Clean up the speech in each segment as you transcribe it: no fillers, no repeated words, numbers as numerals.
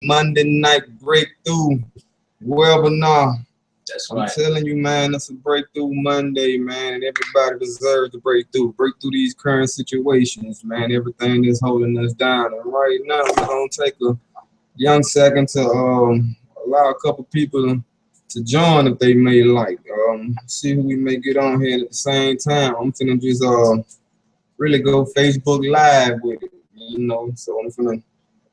Monday night breakthrough webinar. That's I'm right. telling you, man, it's a breakthrough Monday, man, and everybody deserves to break through these current situations, man. Everything is holding us down. And right now, we're gonna take a young second to allow a couple people to join if they may like. See who we may get on here at the same time. I'm finna just really go Facebook Live with it, you know. So I'm finna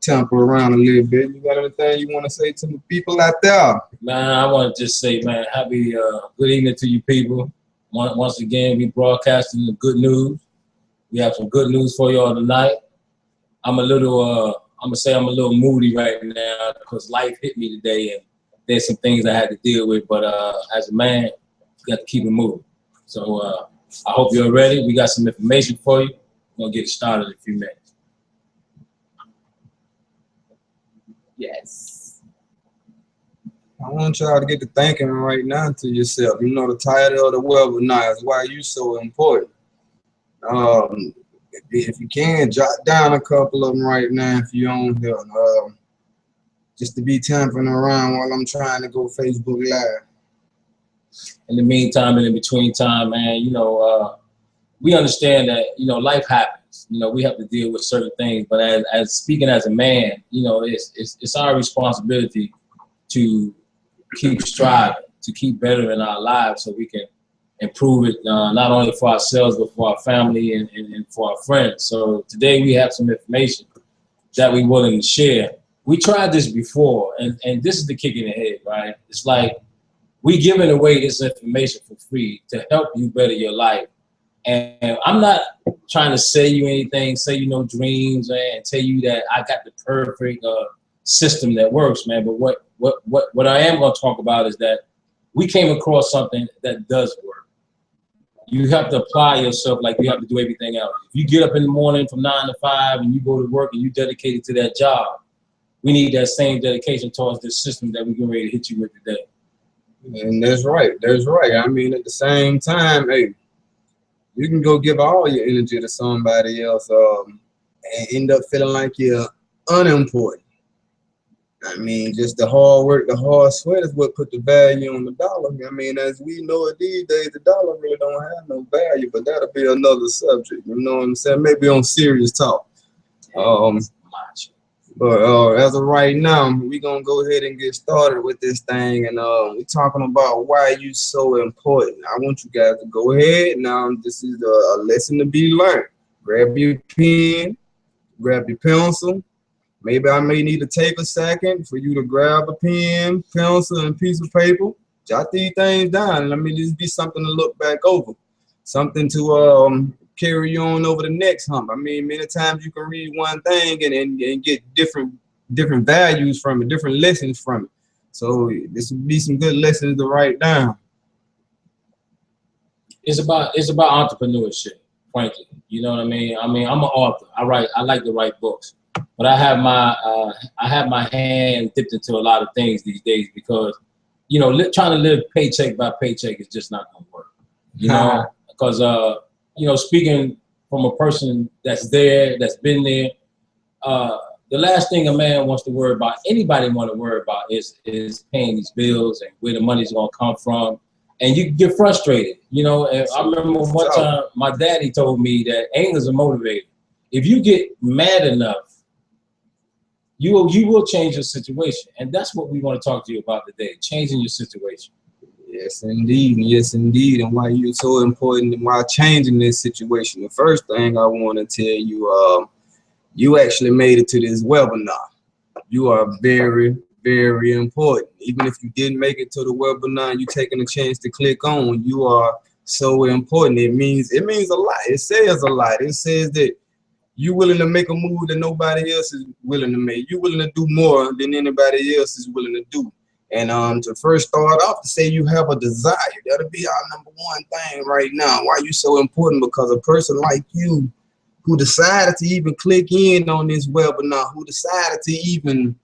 temper around a little bit. You got anything you want to say to the people out there? Man, I want to just say, man, happy good evening to you people. Once again, we broadcasting the good news. We have some good news for y'all tonight. I'm gonna say I'm a little moody right now because life hit me today, and there's some things I had to deal with. But as a man, you got to keep it moving. So I hope you're ready. We got some information for you. We're gonna get started in a few minutes. Yes. I want y'all to get to thinking right now to yourself. You know, the title of the webinar is why you so important. If you can, jot down a couple of them right now if you're on here. Just to be tampering around while I'm trying to go Facebook Live. In the meantime and in between time, man, you know, we understand that, you know, life happens. You know, we have to deal with certain things. But as speaking as a man, you know, it's our responsibility to keep striving, to keep bettering our lives so we can improve it not only for ourselves, but for our family and for our friends. So today we have some information that we're willing to share. We tried this before, and this is the kick in the head, right? It's like we giving away this information for free to help you better your life. And I'm not trying to sell you anything, sell you no dreams, man, and tell you that I got the perfect system that works, man. But what I am going to talk about is that we came across something that does work. You have to apply yourself like you have to do everything else. If you get up in the morning from 9 to 5 and you go to work and you dedicated to that job, we need that same dedication towards this system that we're getting ready to hit you with today. And that's right. That's right. I mean, at the same time, hey, you can go give all your energy to somebody else and end up feeling like you're unimportant. I mean, just the hard work, the hard sweat is what put the value on the dollar. I mean, as we know it these days, the dollar really don't have no value, but that'll be another subject. You know what I'm saying? Maybe on serious talk. But as of right now, we're going to go ahead and get started with this thing. And we're talking about why you so important. I want you guys to go ahead. Now, this is a lesson to be learned. Grab your pen, grab your pencil. Maybe I may need to take a second for you to grab a pen, pencil, and piece of paper. Jot these things down. Let me just be something to look back over. Something to carry on over the next hump. I mean, many times you can read one thing and get different values from it, different lessons from it. So this would be some good lessons to write down. It's about entrepreneurship, frankly. You know what I mean? I mean, I'm an author. I like to write books, but I have my hand dipped into a lot of things these days because, you know, trying to live paycheck by paycheck is just not gonna work. You know, because you know, speaking from a person that's been there, the last thing a man wants to worry about, anybody want to worry about is paying these bills and where the money's gonna come from. And you get frustrated, you know. And I remember one time my daddy told me that anger's a motivator. If you get mad enough, you will change your situation. And that's what we want to talk to you about today, changing your situation. Yes, indeed. Yes, indeed. And why you're so important and why changing this situation. The first thing I want to tell you, you actually made it to this webinar. You are very, very important. Even if you didn't make it to the webinar, you taking a chance to click on, you are so important. It means a lot. It says a lot. It says that you're willing to make a move that nobody else is willing to make. You're willing to do more than anybody else is willing to do. And to first start off, to say you have a desire, that'll be our number one thing right now. Why you so important? Because a person like you who decided to even click in on this webinar, who decided to even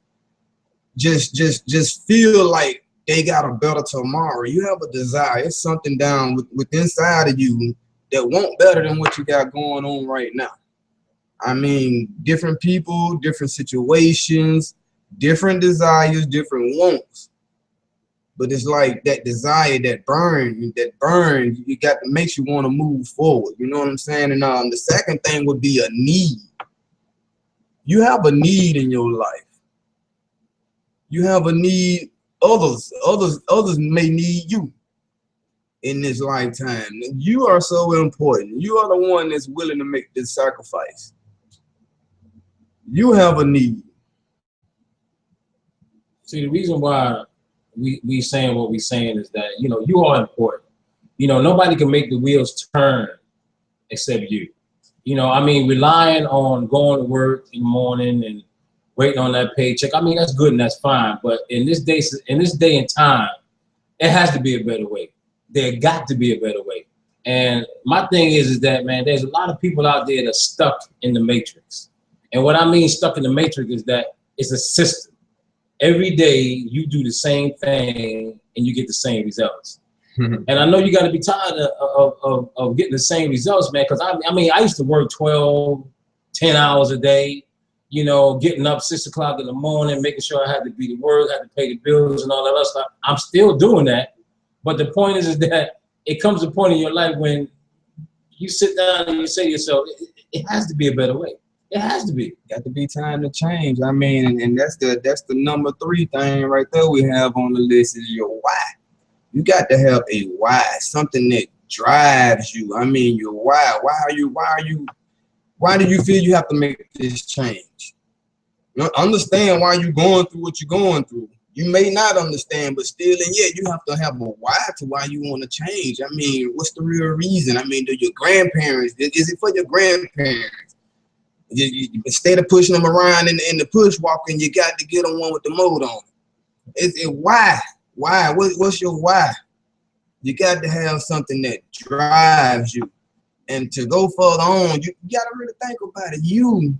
just feel like they got a better tomorrow. You have a desire. It's something down with inside of you that want better than what you got going on right now. I mean, different people, different situations, Different desires, different wants. But it's like that desire, that burn, you got to makes you want to move forward. You know what I'm saying? And the second thing would be a need. You have a need in your life. You have a need. Others may need you in this lifetime. You are so important. You are the one that's willing to make this sacrifice. You have a need. See, the reason why we saying what we saying is that, you know, you are important. You know, nobody can make the wheels turn except you. You know, I mean, relying on going to work in the morning and waiting on that paycheck, I mean, that's good and that's fine. But in this day and time, it has to be a better way. There got to be a better way. And my thing is that, man, there's a lot of people out there that's stuck in the matrix. And what I mean stuck in the matrix is that it's a system. Every day you do the same thing and you get the same results. And I know you got to be tired of getting the same results, man, because I mean, I used to work 12, 10 hours a day, you know, getting up 6 o'clock in the morning, making sure I had to be to work, had to pay the bills and all that other stuff. I'm still doing that. But the point is that it comes a point in your life when you sit down and you say to yourself, it has to be a better way. It has to be. Got to be time to change. I mean, and that's the number 3 thing right there we have on the list is your why. You got to have a why, something that drives you. I mean, your why. Why do you feel you have to make this change? You know, understand why you're going through what you're going through. You may not understand, but still, and yet you have to have a why to why you want to change. I mean, what's the real reason? I mean, do your grandparents? Is it for your grandparents? Instead of pushing them around in the push walking, you got to get them one with the motor on it. Why? Why? What's your why? You got to have something that drives you. And to go further on, you got to really think about it. You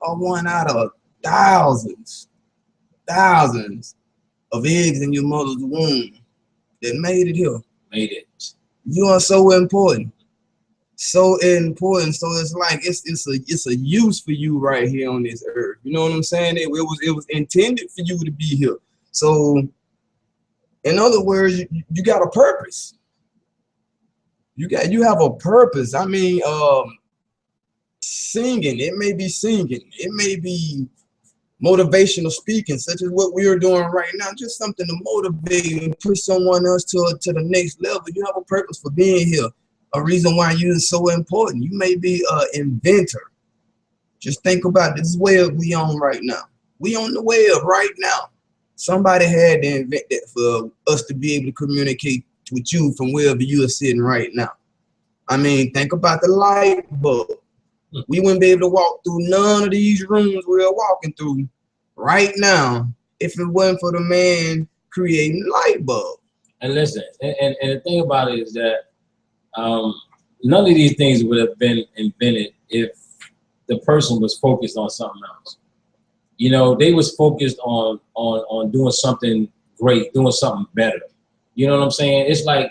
are one out of thousands of eggs in your mother's womb that made it here. Made it. You are so important. So important. So it's like it's a use for you right here on this earth. You know what I'm saying? It was intended for you to be here. So in other words, you got a purpose. You have a purpose. I mean, singing, it may be singing, it may be motivational speaking, such as what we are doing right now, just something to motivate and push someone else to the next level. You have a purpose for being here, a reason why you are so important. You may be an inventor. Just think about this web we on right now. We on the web right now. Somebody had to invent that for us to be able to communicate with you from wherever you are sitting right now. I mean, think about the light bulb. We wouldn't be able to walk through none of these rooms we're walking through right now if it wasn't for the man creating light bulb. And listen, and the thing about it is that none of these things would have been invented if the person was focused on something else. You know, they was focused on doing something great, doing something better. You know what I'm saying? It's like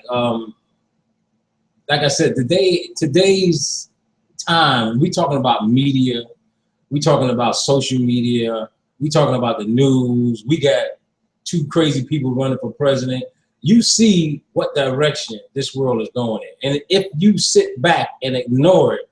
I said, today's time, we talking about media, we talking about social media, we talking about the news. We got 2 crazy people running for president. You see what direction this world is going in. And if you sit back and ignore it,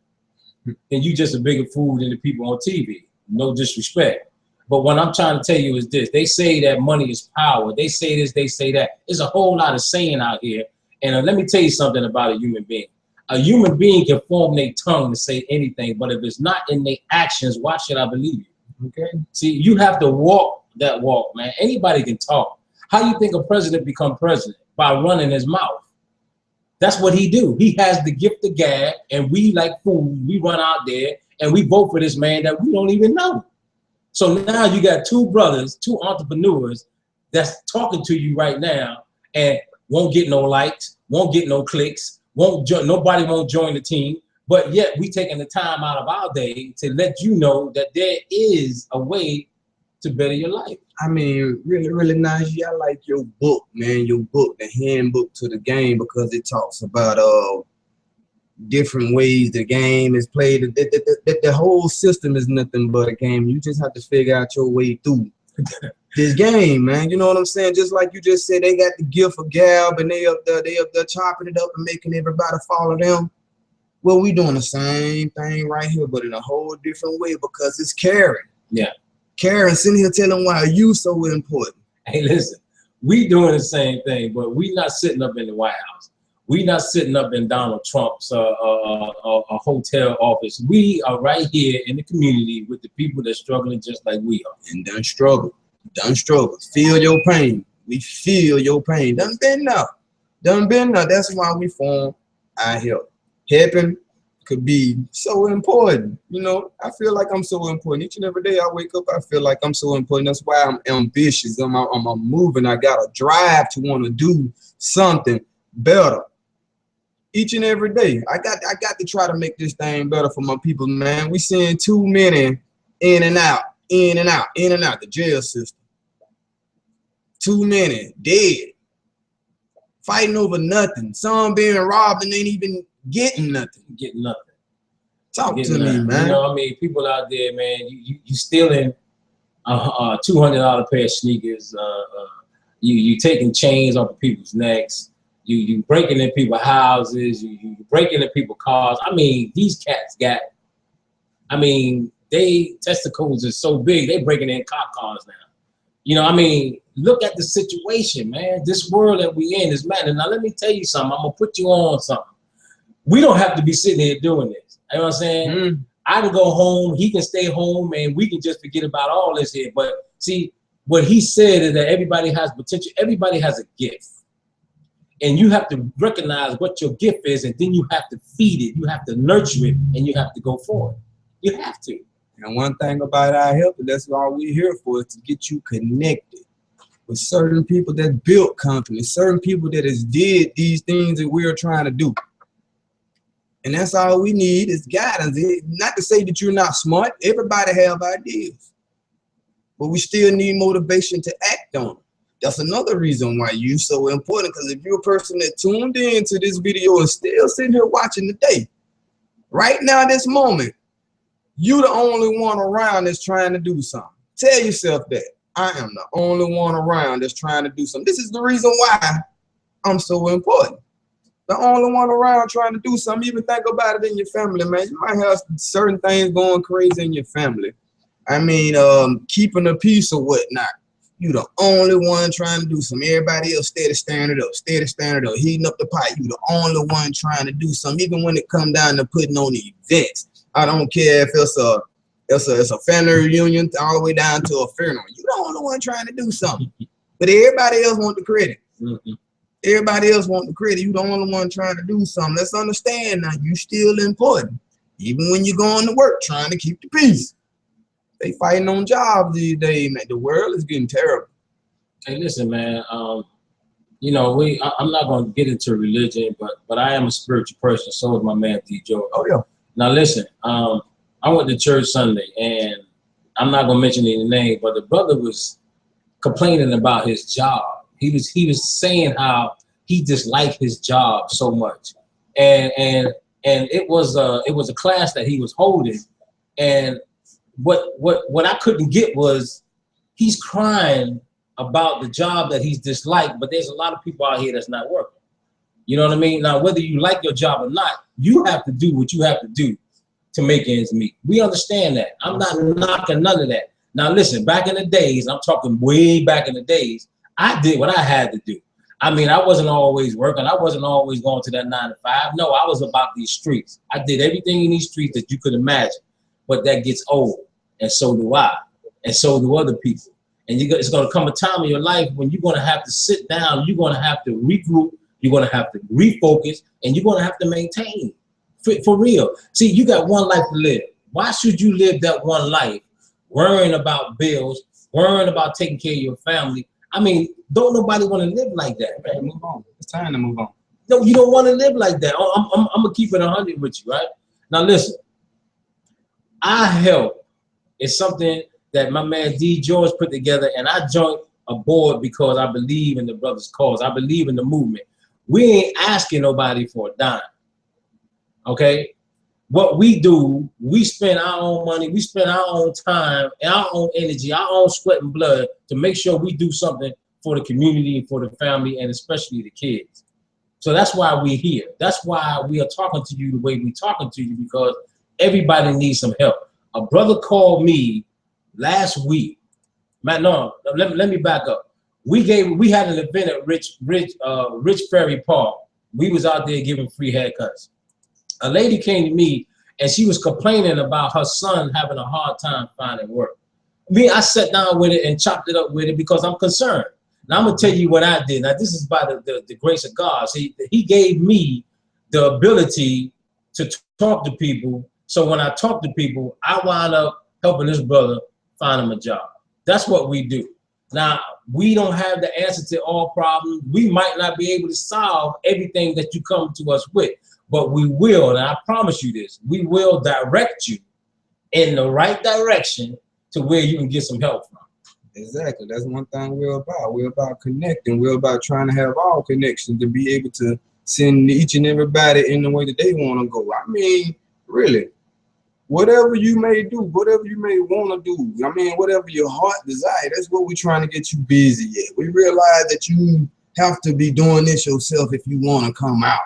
then you just a bigger fool than the people on TV. No disrespect. But what I'm trying to tell you is this. They say that money is power. They say this, they say that. There's a whole lot of saying out here. And let me tell you something about a human being. A human being can form their tongue to say anything, but if it's not in their actions, why should I believe you? Okay? See, you have to walk that walk, man. Anybody can talk. How you think a president become president? By running his mouth. That's what he do. He has the gift of gab, and we like fools, we run out there and we vote for this man that we don't even know. So now you got 2 brothers, 2 entrepreneurs that's talking to you right now and won't get no likes, won't get no clicks, nobody won't join the team, but yet we taking the time out of our day to let you know that there is a way to better your life. I mean, really, really nice. I like your book, man. Your book, the handbook to the game, because it talks about different ways the game is played. The whole system is nothing but a game. You just have to figure out your way through. this game, man. You know what I'm saying? Just like you just said, they got the gift of gab and they up there chopping it up and making everybody follow them. Well, we doing the same thing right here, but in a whole different way because it's Karen. Yeah. Karen sitting here telling why you so important. Hey, listen, we doing the same thing, but we not sitting up in the White House. We not sitting up in Donald Trump's a hotel office. We are right here in the community with the people that's struggling just like we are. And done struggle. Feel your pain. We feel your pain. Done been there. That's why we form our help. Helping could be so important. You know, I feel like I'm so important. Each and every day I wake up, I feel like I'm so important. That's why I'm ambitious. I'm moving. I got a drive to want to do something better. Each and every day, I got to try to make this thing better for my people, man. We seeing too many in and out, the jail system. Too many dead, fighting over nothing. Some being robbed and ain't even getting nothing. Talk to me, man. You know what I mean? People out there, man, you stealing a $200 pair of sneakers. You taking chains off of people's necks. You breaking in people's houses, you breaking in people's cars. I mean, these cats got, they testicles are so big, they breaking in cop cars now. You know, I mean, look at the situation, man. This world that we in is mad. Now, let me tell you something. I'm going to put you on something. We don't have to be sitting here doing this. You know what I'm saying? Mm. I can go home, he can stay home, and we can just forget about all this here. But see, what he said is that everybody has potential. Everybody has a gift. And you have to recognize what your gift is, and then you have to feed it. You have to nurture it, and you have to go forward. You have to. And one thing about our help, and that's all we're here for, is to get you connected with certain people that built companies, certain people that has did these things that we're trying to do. And that's all we need is guidance. Not to say that you're not smart. Everybody have ideas. But we still need motivation to act on them. That's another reason why you're so important, because if you're a person that tuned in to this video and still sitting here watching today, right now, this moment, you the only one around that's trying to do something. Tell yourself that. I am the only one around that's trying to do something. This is the reason why I'm so important. The only one around trying to do something. Even think about it in your family, man. You might have certain things going crazy in your family. I mean, keeping the peace or whatnot. You the only one trying to do something. Everybody else steady standing up, heating up the pot. You the only one trying to do something. Even when it come down to putting on events. I don't care if it's a family reunion all the way down to a funeral. You the only one trying to do something. But everybody else want the credit. Mm-hmm. Everybody else want the credit. You the only one trying to do something. Let's understand now, you still important. Even when you're going to work, trying to keep the peace. They fighting on jobs these days, man. The world is getting terrible. Hey, listen, man. You know, I'm not going to get into religion, but I am a spiritual person. So is my man D. George. Oh yeah. Now listen, I went to church Sunday, and I'm not going to mention any name, but the brother was complaining about his job. He was saying how he disliked his job so much, and it was a class that he was holding, and what I couldn't get was he's crying about the job that he's disliked, but there's a lot of people out here that's not working. You know what I mean? Now, whether you like your job or not, you have to do what you have to do to make ends meet. We understand that. I'm not knocking none of that. Now, listen, back in the days, I'm talking way back in the days, I did what I had to do. I mean, I wasn't always working. I wasn't always going to that 9 to 5. No, I was about these streets. I did everything in these streets that you could imagine, but that gets old, and so do I, and so do other people. And it's going to come a time in your life when you're going to have to sit down, you're going to have to regroup, you're going to have to refocus, and you're going to have to maintain. For real. See, you got one life to live. Why should you live that one life worrying about bills, worrying about taking care of your family? I mean, don't nobody want to live like that, man. Move on. It's time to move on. No, you don't want to live like that. I'm going to keep it 100 with you, right? Now, listen. I help is something that my man D. George put together, and I joined a board because I believe in the brother's cause. I believe in the movement. We ain't asking nobody for a dime, okay? what we do, we spend our own money, we spend our own time, and our own energy, our own sweat and blood to make sure we do something for the community, for the family, and especially the kids. So that's why we're here. That's why we are talking to you the way we're talking to you, because everybody needs some help. A brother called me last week. Man, no, let me back up. We had an event at Rich Ferry Park. We was out there giving free haircuts. A lady came to me and she was complaining about her son having a hard time finding work. I sat down with it and chopped it up with it because I'm concerned. Now I'm gonna tell you what I did. Now this is by the grace of God. See, he gave me the ability to talk to people. So when I talk to people, I wind up helping this brother find him a job. That's what we do. Now, we don't have the answer to all problems. We might not be able to solve everything that you come to us with, but we will, and I promise you this, we will direct you in the right direction to where you can get some help from. Exactly. That's one thing we're about. We're about connecting. We're about trying to have all connections to be able to send each and everybody in the way that they want to go. I mean, really, whatever you may do, whatever you may want to do, I mean, whatever your heart desire, that's what we're trying to get you busy at. We realize that you have to be doing this yourself if you want to come out.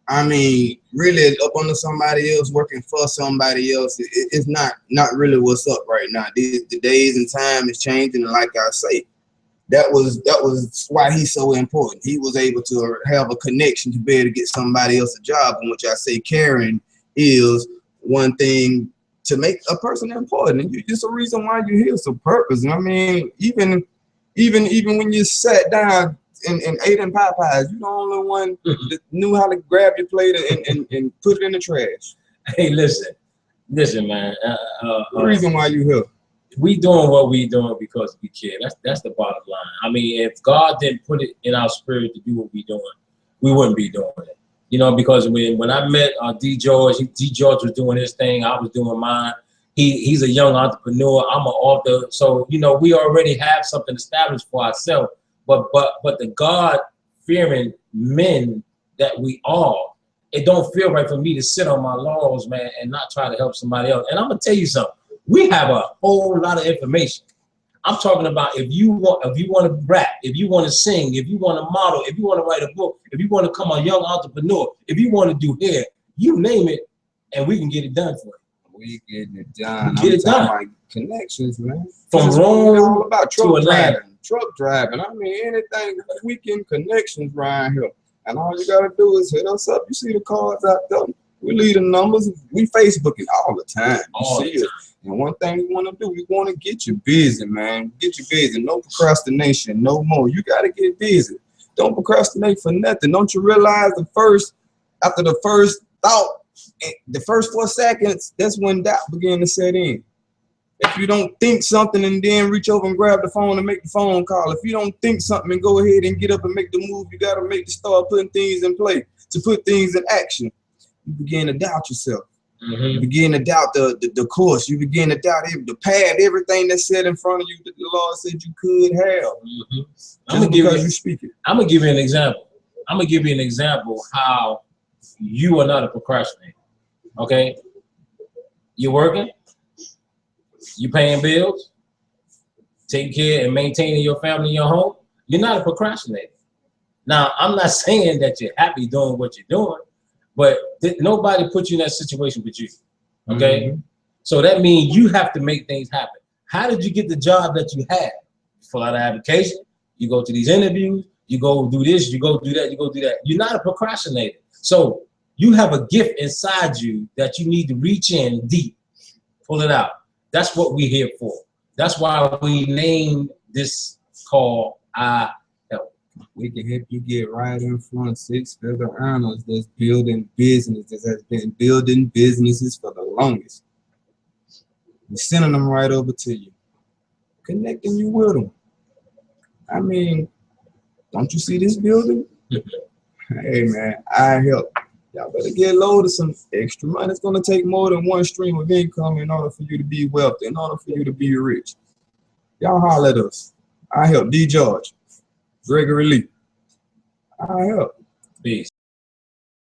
I mean, really up under somebody else, working for somebody else, it's not really what's up right now. The days and time is changing, and like I say, that was why he's so important. He was able to have a connection to be able to get somebody else a job, in which I say caring is one thing to make a person important. And it's a reason why you're here, it's a purpose. And I mean, even when you sat down and ate in Popeyes, you're the only one that knew how to grab your plate and put it in the trash. Hey, listen, man. The reason why you here. We doing what we doing because we care. That's the bottom line. I mean, if God didn't put it in our spirit to do what we doing, we wouldn't be doing it. You know, because when I met D. George was doing his thing, I was doing mine. He's a young entrepreneur. I'm an author. So, you know, we already have something established for ourselves. But the God-fearing men that we are, it don't feel right for me to sit on my laurels, man, and not try to help somebody else. And I'm gonna tell you something. We have a whole lot of information. I'm talking about if you want to rap, if you want to sing, if you want to model, if you want to write a book, if you want to become a young entrepreneur, if you want to do hair, you name it, and we can get it done for you. We getting it done. Get it done. Like connections, man. From Rome about to Atlanta. Truck driving. I mean, anything weekend connections right here. And all you gotta do is hit us up. You see the cards out there. We leave the numbers. We Facebooking all the time. You see it. And one thing we want to do, we want to get you busy, man. Get you busy. No procrastination, no more. You got to get busy. Don't procrastinate for nothing. Don't you realize after the first thought, the first 4 seconds, that's when doubt begin to set in. If you don't think something and then reach over and grab the phone and make the phone call, if you don't think something and go ahead and get up and make the move you got to make to start putting things in play, to put things in action, you begin to doubt yourself. You begin to doubt the course. You begin to doubt the path, everything that's set in front of you that the Lord said you could have. I'm gonna give you an example. I'm gonna give you an example how you are not a procrastinator. Okay, you're working, you paying bills, taking care and maintaining your family, your home. You're not a procrastinator. Now, I'm not saying that you're happy doing what you're doing, but nobody put you in that situation but you, okay? So that means you have to make things happen. How did you get the job that you had? You fill out an application, you go to these interviews, you go do this, you go do that, you go do that. You're not a procrastinator. So you have a gift inside you that you need to reach in deep, pull it out. That's what we're here for. That's why we named this call I Help. We can help you get right in front of six-figure earners that's building businesses, has been building businesses for the longest. We're sending them right over to you, connecting you with them. I mean, don't you see this building? Hey, man, I Help. Y'all better get loaded some extra money. It's going to take more than one stream of income in order for you to be wealthy, in order for you to be rich. Y'all holler at us. I Help. D. George. Gregory Lee. I Help. Peace.